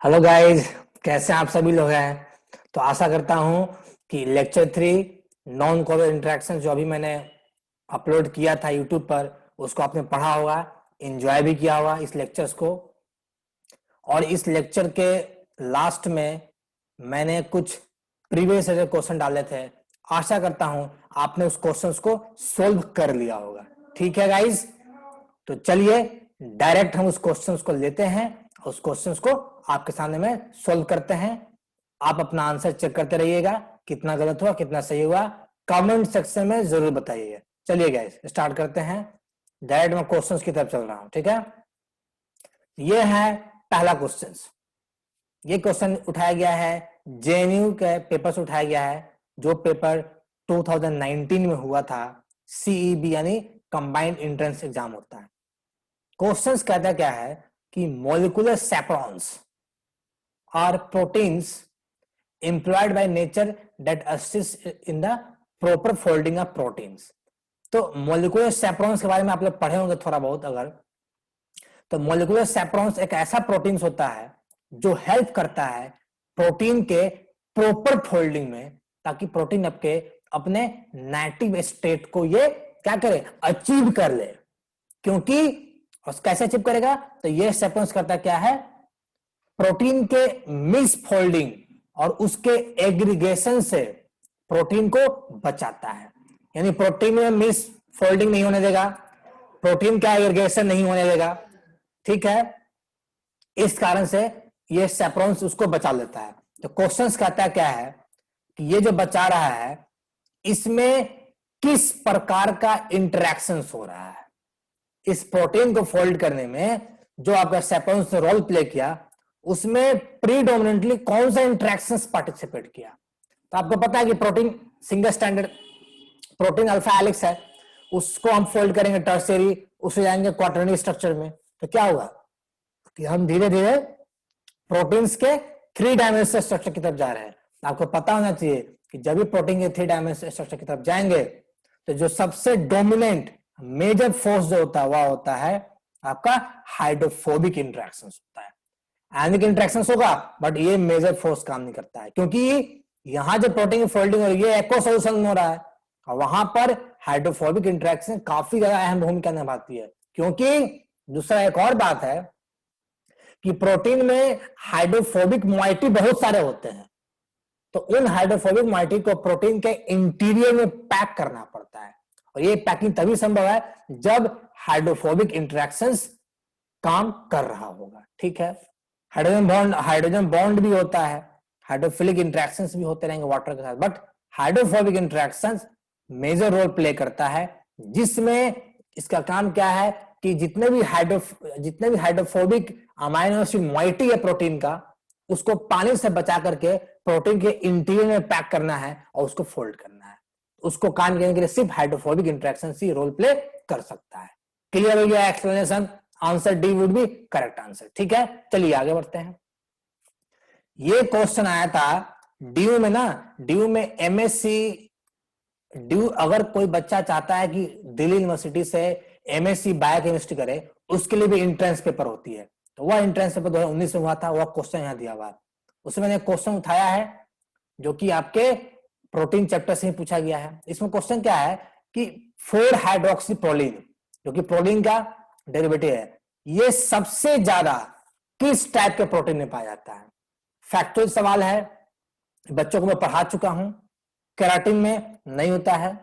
Hello guys, कैसे आप सभी लोग हैं। तो आशा करता हूं कि लेक्चर 3 नॉन कोवेलेंट इंटरेक्शन जो अभी मैंने अपलोड किया था यूट्यूब पर उसको आपने पढ़ा होगा, एंजॉय भी किया होगा इस लेक्चर्स को। और इस लेक्चर के लास्ट में मैंने कुछ प्रीवियस ईयर क्वेश्चन डाले थे। आशा करता हूं आपने उस क्वेश्चंस को सोल्व कर लिया होगा। ठीक है गाइस, तो चलिए डायरेक्ट हम उस क्वेश्चंस को लेते हैं, उस क्वेश्चंस को आपके सामने में सोल्व करते हैं। आप अपना आंसर चेक करते रहिएगा, कितना गलत हुआ कितना सही हुआ कमेंट सेक्शन में जरूर बताइएगा। चलिए गाइस स्टार्ट करते हैं, डायरेक्ट मैं क्वेश्चंस की तरफ चल रहा हूं। ठीक है, ये है पहला क्वेश्चन। ये क्वेश्चन उठाया गया है जेएनयू के पेपर से उठाया गया है, जो पेपर 2019 में हुआ था। सीईबी यानी कंबाइंड एंट्रेंस एग्जाम होता है। क्वेश्चंस कहता क्या है कि molecular chaperones are proteins employed by nature that assist in the proper folding of proteins। तो मॉलिक्यूलर सेप्रॉन्स के बारे में आप लोग पढ़े होंगे थोड़ा बहुत अगर, तो मॉलिक्यूलर सेप्रॉन्स एक ऐसा प्रोटीन्स होता है जो हेल्प करता है प्रोटीन के प्रॉपर फोल्डिंग में, ताकि प्रोटीन आपके अपने नेटिव स्टेट को ये क्या करे, अचीव कर ले। क्योंकि कैसे अचीव करेगा, तो ये सेप्रॉन्स करता क्या है, प्रोटीन के मिस फोल्डिंग और उसके एग्रीगेशन से प्रोटीन को बचाता है। यानी प्रोटीन में मिस फोल्डिंग नहीं होने देगा, प्रोटीन का एग्रीगेशन नहीं होने देगा। ठीक है, इस कारण से ये सेप्रॉन्स उसको बचा लेता है। तो क्वेश्चंस कहता है क्या है कि ये जो बचा रहा है इसमें किस प्रकार का इंटरेक्शन हो रहा है। इस प्रोटीन को फोल्ड करने में जो आपका सेप्रॉन्स ने रोल प्ले किया उसमें प्रीडोमिनेंटली कौन सा इंटरेक्शंस पार्टिसिपेट किया। तो आपको पता है कि protein single standard protein alpha helix है, उसको हम फोल्ड करेंगे टर्शियरी, उससे जाएंगे क्वाटरनरी स्ट्रक्चर में। तो क्या होगा कि हम धीरे धीरे प्रोटीन्स के 3 डायमेंशनल स्ट्रक्चर की तरफ जा रहे हैं। आपको पता होना चाहिए कि जब भी प्रोटीन के 3 डायमेंशनल स्ट्रक्चर की तरफ जाएंगे तो जो सबसे डोमिनेंट मेजर फोर्स जो होता है वह होता है आपका हाइड्रोफोबिक इंटरेक्शन होता है। आयनिक इंटरेक्शन होगा बट ये मेजर फोर्स काम नहीं करता है, क्योंकि यहां जो प्रोटीन की फोल्डिंग हो रही है एक्वा सोल्यूशन में हो रहा है और वहां पर हाइड्रोफोबिक इंटरेक्शन काफी ज्यादा अहम भूमिका निभाती है। क्योंकि दूसरा एक और बात है कि प्रोटीन में हाइड्रोफोबिक मोइटी बहुत सारे होते हैं, तो उन हाइड्रोफोबिक मोइटी को प्रोटीन के इंटीरियर में पैक करना पड़ता है। और ये पैकिंग तभी संभव है जब हाइड्रोफोबिक इंटरेक्शंस काम कर रहा होगा। ठीक है, हाइड्रोजन बॉन्ड भी होता है, हाइड्रोफिलिक इंटरेक्शंस भी होते रहेंगे वाटर के साथ, but hydrophobic interactions major role play करता है, जिसमें इसका काम क्या है कि जितने भी हाइड्रोफोबिक अमाइनो एसिड मोइटी है प्रोटीन का, उसको पानी से बचा करके प्रोटीन के इंटीरियर में पैक करना है और उसको फोल्ड करना है। उसको काम करने के लिए सिर्फ हाइड्रोफोबिक इंटरेक्शन ही रोल प्ले कर सकता है। क्लियर हो गया explanation? Answer D would be correct answer. ठीक है, चलिए आगे बढ़ते हैं। ये क्वेश्चन आया था ड्यू में ना, ड्यू में एमएससी ड्यू, अगर कोई बच्चा चाहता है कि दिल्ली यूनिवर्सिटी से एमएससी बायोकेमिस्ट्री करे, उसके लिए भी एंट्रेंस पेपर होती है। तो वह एंट्रेंस पेपर 2019 में हुआ था, वह क्वेश्चन यहां दिया हुआ। उसमें मैंने क्वेश्चन उठाया है जो कि आपके प्रोटीन चैप्टर से ही पूछा गया है। इसमें क्वेश्चन क्या है कि 4 हाइड्रोक्सी प्रोलीन जो कि प्रोलीन का डेरिवेटिव है, ये सबसे ज्यादा किस टाइप के प्रोटीन में पाया जाता है। फैक्चुअल सवाल है, बच्चों को मैं पढ़ा चुका हूं। केराटिन में नहीं होता है,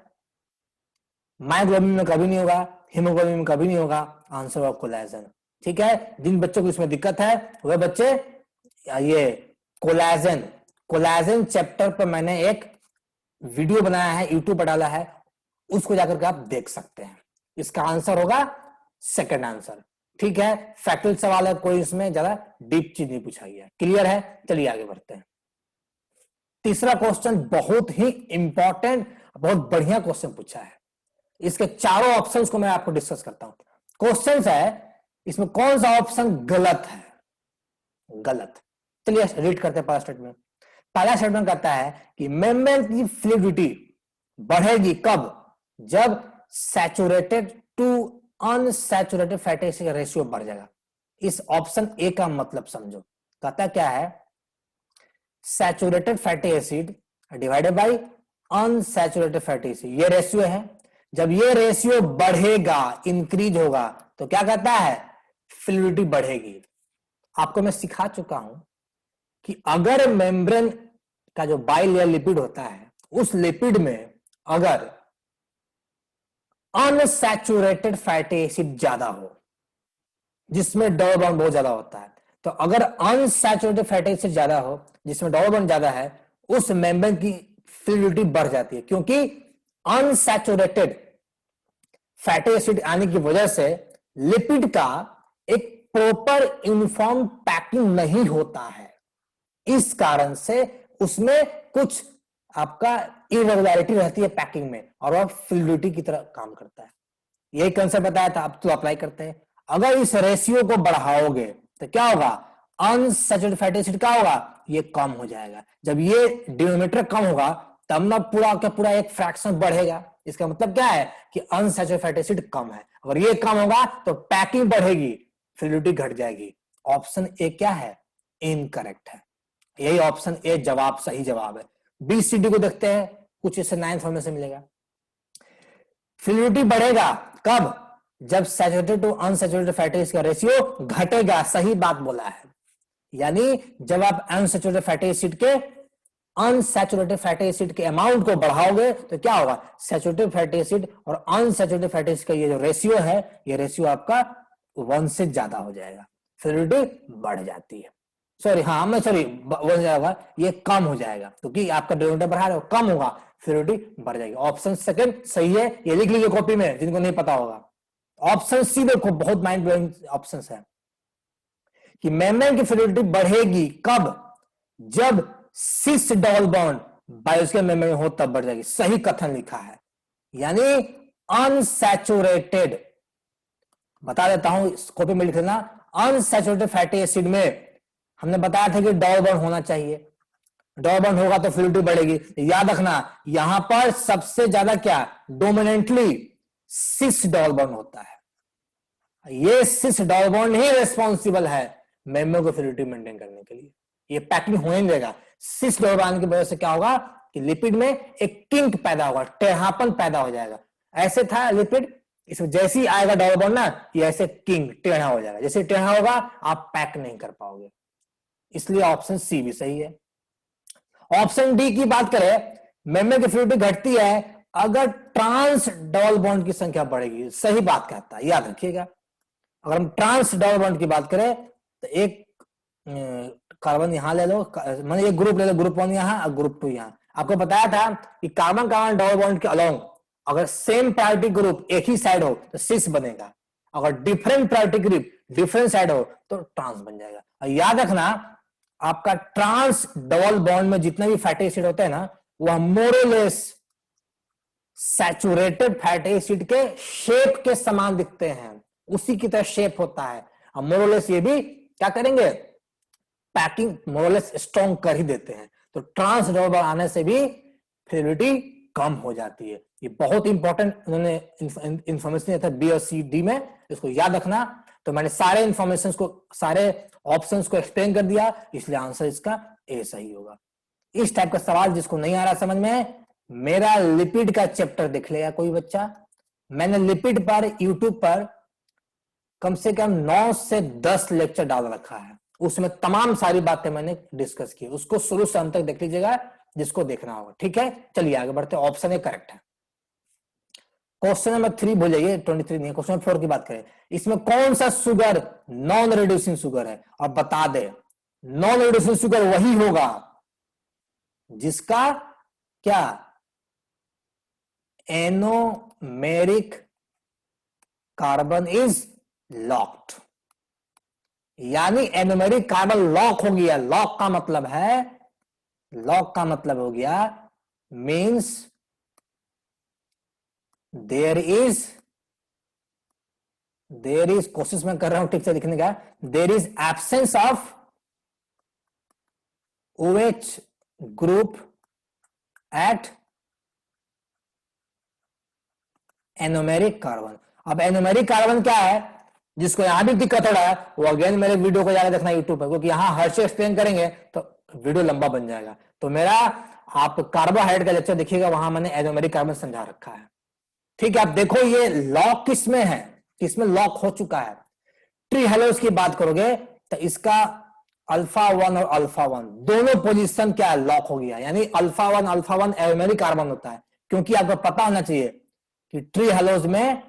मायोग्लोबिन में कभी नहीं होगा, हीमोग्लोबिन में कभी नहीं होगा। आंसर होगा कोलेजन। ठीक है, जिन बच्चों को इसमें दिक्कत है वह बच्चे ये कोलेजन चैप्टर पर मैंने एक वीडियो बनाया है, यूट्यूब पर डाला है, उसको जाकर के आप देख सकते हैं। इसका आंसर होगा सेकंड आंसर। ठीक है, फैक्चुअल सवाल है, कोई इसमें ज्यादा डीप चीज नहीं पूछा गया। क्लियर है, चलिए आगे बढ़ते हैं। तीसरा क्वेश्चन बहुत ही इंपॉर्टेंट, बहुत बढ़िया क्वेश्चन पूछा है। इसके चारों ऑप्शंस को मैं आपको डिस्कस करता हूं। क्वेश्चन है इसमें कौन सा ऑप्शन गलत है, गलत। चलिए रीड करते हैं पहला स्टेटमेंट। पहला स्टेटमेंट कहता है कि मेम्ब्रेन की फ्लूइडिटी बढ़ेगी कब, जब saturated to unsaturated fatty acid का रेशियो बढ़ जाएगा। इस ऑप्शन ए का मतलब समझो। कहता क्या है, saturated fatty acid divided by unsaturated fatty acid, ये रेशियो है। जब ये रेशियो बढ़ेगा, इंक्रीज होगा, तो क्या कहता है, फ्लूइडिटी बढ़ेगी। आपको मैं सिखा चुका हूं कि अगर मेम्ब्रेन का जो बाइलेयर लिपिड होता है, उस लिपिड में अगर अनसैचुरेटेड फैटी एसिड ज्यादा हो, जिसमें डबल बॉन्ड बहुत ज्यादा होता है, तो अगर अनसैचुरेटेड फैटी एसिड ज्यादा हो जिसमें डबल बॉन्ड ज्यादा है, उस मेम्ब्रेन की फ्लूइडिटी बढ़ जाती है, क्योंकि अनसैचुरेटेड फैटी एसिड आने की वजह से लिपिड का एक प्रॉपर यूनिफॉर्म पैकिंग नहीं होता है। इस कारण से उसमें कुछ आपका इरेगुलरिटी रहती है पैकिंग में, और वह फ्लूइडिटी की तरह काम करता है। यही कंसेप्ट बताया था, अब तो अप्लाई करते हैं। अगर इस रेशियो को बढ़ाओगे तो क्या होगा, अनसैचुरेटेड फैटी एसिड क्या होगा, ये कम हो जाएगा। जब ये डिनोमिनेटर कम होगा तब ना पूरा का पूरा एक फ्रैक्शन बढ़ेगा। इसका मतलब क्या है कि अनसैचुरेटेड फैटी एसिड कम है, अगर ये कम होगा तो पैकिंग बढ़ेगी, फ्लूइडिटी घट जाएगी। ऑप्शन ए क्या है, इनकरेक्ट है। यही ऑप्शन ए जवाब सही जवाब है। बी सी डी को देखते हैं, कुछ इससे नया इंफॉर्मेशन मिलेगा। फ्लूइडिटी बढ़ेगा कब, जब saturated to unsaturated fatty acid का रेशियो घटेगा। सही बात बोला है, यानी जब आप अनसैचुरेटेड फैटी एसिड के अनसैचुरेटेड फैटी एसिड के अमाउंट को बढ़ाओगे तो क्या होगा, सैचुरेटेड फैटी एसिड और अनसैचुरेटेड फैटी एसिड का ये जो रेशियो है, ये रेशियो आपका 1 से ज्यादा हो जाएगा, फ्लूइडिटी बढ़ जाती है। सॉरी, हाँ मैं सॉरी, 1 जाएगा, ये कम हो जाएगा, क्योंकि आपका डिनोमिनेटर बढ़ा रहे हो, कम होगा, फ्लूइडिटी बढ़ जाएगी। ऑप्शन सेकंड सही है, ये लिख लीजिए कॉपी में जिनको नहीं पता होगा। ऑप्शन सी देखो, बहुत माइंड ब्लोइंग ऑप्शन है कि मेम्ब्रेन की फ्लूइडिटी बढ़ेगी कब, जब सिस डबल बॉन्ड बायोस्फीयर मेम्ब्रेन में हो तब बढ़ जाएगी। सही कथन लिखा है, यानी अनसैचुरेटेड, बता देता हूं कॉपी में लिख लेना, अनसैचुरेटेड फैटी एसिड में हमने बताया था कि डबल बॉन्ड होना चाहिए, डबल बॉन्ड होगा तो फ्लूइडिटी बढ़ेगी। याद रखना, यहां पर सबसे ज्यादा क्या, डोमिनेंटली सिस डबल बॉन्ड होता है। ये सिस डबल बॉन्ड ही रेस्पॉन्सिबल है मेम्ब्रेन को फ्लूइडिटी मेंटेन करने के लिए, ये पैकिंग होने नहीं देगा। सिस डबल बॉन्ड की वजह से क्या होगा कि लिपिड में एक किंक पैदा होगा, टेढ़ापन पैदा हो जाएगा। ऐसे था लिपिड, इसमें जैसे ही आएगा डबल बॉन्ड ना, ये ऐसे किंग टेढ़ा हो जाएगा, जैसे टेढ़ा होगा आप पैक नहीं कर पाओगे। इसलिए ऑप्शन सी भी सही है। ऑप्शन डी की बात करें, मेम्ब्रेन की फ्लूइडिटी घटती है अगर ट्रांस डबल बॉन्ड की संख्या बढ़ेगी। सही बात कहता है, याद रखिएगा। अगर हम ट्रांस डबल बॉन्ड की बात करें तो एक कार्बन यहां ले लो, मतलब एक ग्रुप ले लो, ग्रुप 1 यहां और ग्रुप 2 यहां। आपको बताया था कि कार्बन कार्बन डबल बॉन्ड के अलोंग अगर सेम प्रायोरिटी ग्रुप एक ही साइड हो तो सिस बनेगा, अगर different priority group different side हो तो ट्रांस बन जाएगा। और याद रखना, आपका ट्रांस डबल बॉन्ड में जितने भी फैटी एसिड होते हैं ना, वह मोरलेस सैचुरेटेड फैटी एसिड के शेप के समान दिखते हैं, उसी की तरह शेप होता है। और मोरलेस ये भी क्या करेंगे, पैकिंग मोरलेस स्ट्रॉन्ग कर ही देते हैं। तो ट्रांस डबल बॉन्ड आने से भी फ्लूइडिटी कम हो जाती है। ये बहुत इंपॉर्टेंट उन्होंने इंफॉर्मेशन दिया था बी और सी डी में, इसको याद रखना। तो मैंने सारे इंफॉर्मेशन को, सारे ऑप्शंस को एक्सप्लेन कर दिया, इसलिए आंसर इसका ए सही होगा। इस टाइप का सवाल जिसको नहीं आ रहा समझ में, मेरा लिपिड का चैप्टर देख लेगा कोई बच्चा। मैंने लिपिड पर यूट्यूब पर कम से कम 9 से 10 लेक्चर डाल रखा है, उसमें तमाम सारी बातें मैंने डिस्कस की, उसको शुरू से अंत तक देख लीजिएगा जिसको देखना होगा। ठीक है, चलिए आगे बढ़ते हैं। ऑप्शन ए करेक्ट है। क्वेश्चन नंबर 3 भूल जाइए, 23 नहीं है, क्वेश्चन 4 की बात करें। इसमें कौन सा शुगर नॉन रिड्यूसिंग शुगर है, और बता दे नॉन रिड्यूसिंग शुगर वही होगा जिसका क्या, एनोमेरिक कार्बन इज लॉक्ड, यानी एनोमेरिक कार्बन लॉक हो गया। लॉक का मतलब है, लॉक का मतलब हो गया मीन्स देयर इज कोशिश मैं कर रहा हूं ठीक से लिखने का, there is absence of OH group at anomeric carbon. अब एनोमेरिक कार्बन क्या है, जिसको यहाँ भी दिक्कत हो रहा है वो अगेन मेरे वीडियो को जाकर देखना यूट्यूब पर, क्योंकि यहाँ हर से एक्सप्लेन करेंगे तो वीडियो लंबा बन जाएगा। तो मेरा आप कार्बोहाइड्रेट का लेक्चर देखिएगा, वहां मैंने एरोमेरिक कार्बन समझा रखा है। ठीक है, आप देखो ये लॉक किसमें है, किसमें लॉक हो चुका है। ट्री हेलोस की बात करोगे तो इसका अल्फा 1 और अल्फा 1 दोनों पोजीशन क्या है, लॉक हो गया। यानी अल्फा 1 एरोमेरिक कार्बन होता है, क्योंकि आपको पता होना चाहिए कि ट्री हेलोस में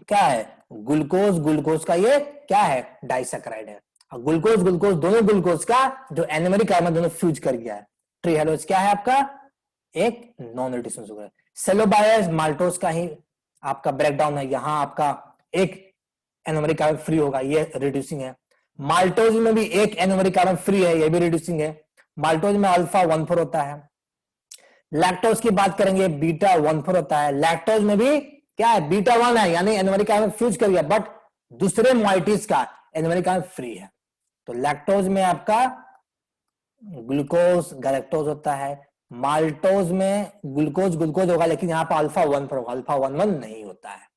क्या है, ग्लूकोज, ग्लूकोज का ये क्या है, डाइसैकेराइड है। और ग्लूकोज ग्लूकोज दोनों ग्लूकोज का जो एरोमेरिक कार्बन दोनों फ्यूज कर गया है। ट्री हेलोस क्या है आपका, एक नॉन रिड्यूसिंग शुगर। सेलोबायस माल्टोस का ही आपका ब्रेकडाउन है, यहां आपका एक एनोमेरिक कार्बन फ्री होगा, ये रिड्यूसिंग है। माल्टोज में भी एक एनोमेरिक कार्बन फ्री है, ये भी रिड्यूसिंग है। माल्टोज में अल्फा 1,4 होता है। लैक्टोज की बात करेंगे बीटा 1,4 होता है। लैक्टोज में भी क्या है, बीटा 1 है, यानी एनोमेरिक कार्बन फ्यूज कर गया, बट दूसरे मॉइटीज का एनोमेरिक कार्बन फ्री है। तो लैक्टोज में आपका ग्लूकोज गैलेक्टोज होता है। माल्टोज में ग्लूकोज ग्लूकोज होगा, लेकिन यहां पर अल्फा 1 होगा, अल्फा 1,1 नहीं होता है।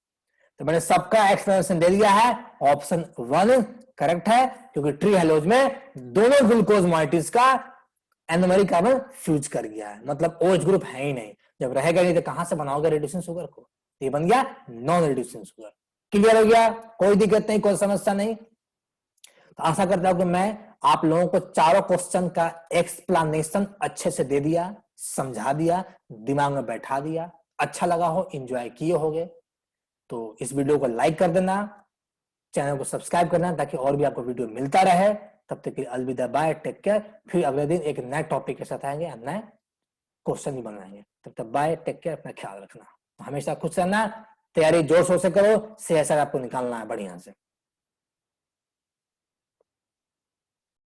तो मैंने सबका एक्सप्लेनेशन दे दिया है। ऑप्शन 1 करेक्ट है, क्योंकि ट्री हेलोज में दोनों ग्लूकोज मॉइटीज का एनोमेरिक कार्बन फ्यूज कर गया है, मतलब OH ग्रुप है ही नहीं। जब रहेगा नहीं तो कहां से बनाओगे रिड्यूसिंग शुगर को, ये बन गया नॉन रिड्यूसिंग शुगर। क्लियर हो गया, कोई दिक्कत नहीं, कोई समस्या नहीं। तो आशा करता हूं कि मैं आप लोगों को चारों क्वेश्चन का एक्सप्लेनेशन अच्छे से दे दिया, समझा दिया, दिमाग में बैठा दिया। अच्छा लगा हो, एंजॉय किए होगे तो इस वीडियो को लाइक कर देना, चैनल को सब्सक्राइब करना, ताकि और भी आपको वीडियो मिलता रहे। तब तक के लिए अलविदा, बाय, टेक केयर। फिर अगले दिन एक नए टॉपिक के साथ आएंगे, नए क्वेश्चन भी बनाएंगे। तब तक बाय, टेक केयर, अपना ख्याल रखना, हमेशा खुश रहना, तैयारी जोर शोर से करो, सेहत आपको निकालना है बढ़िया से।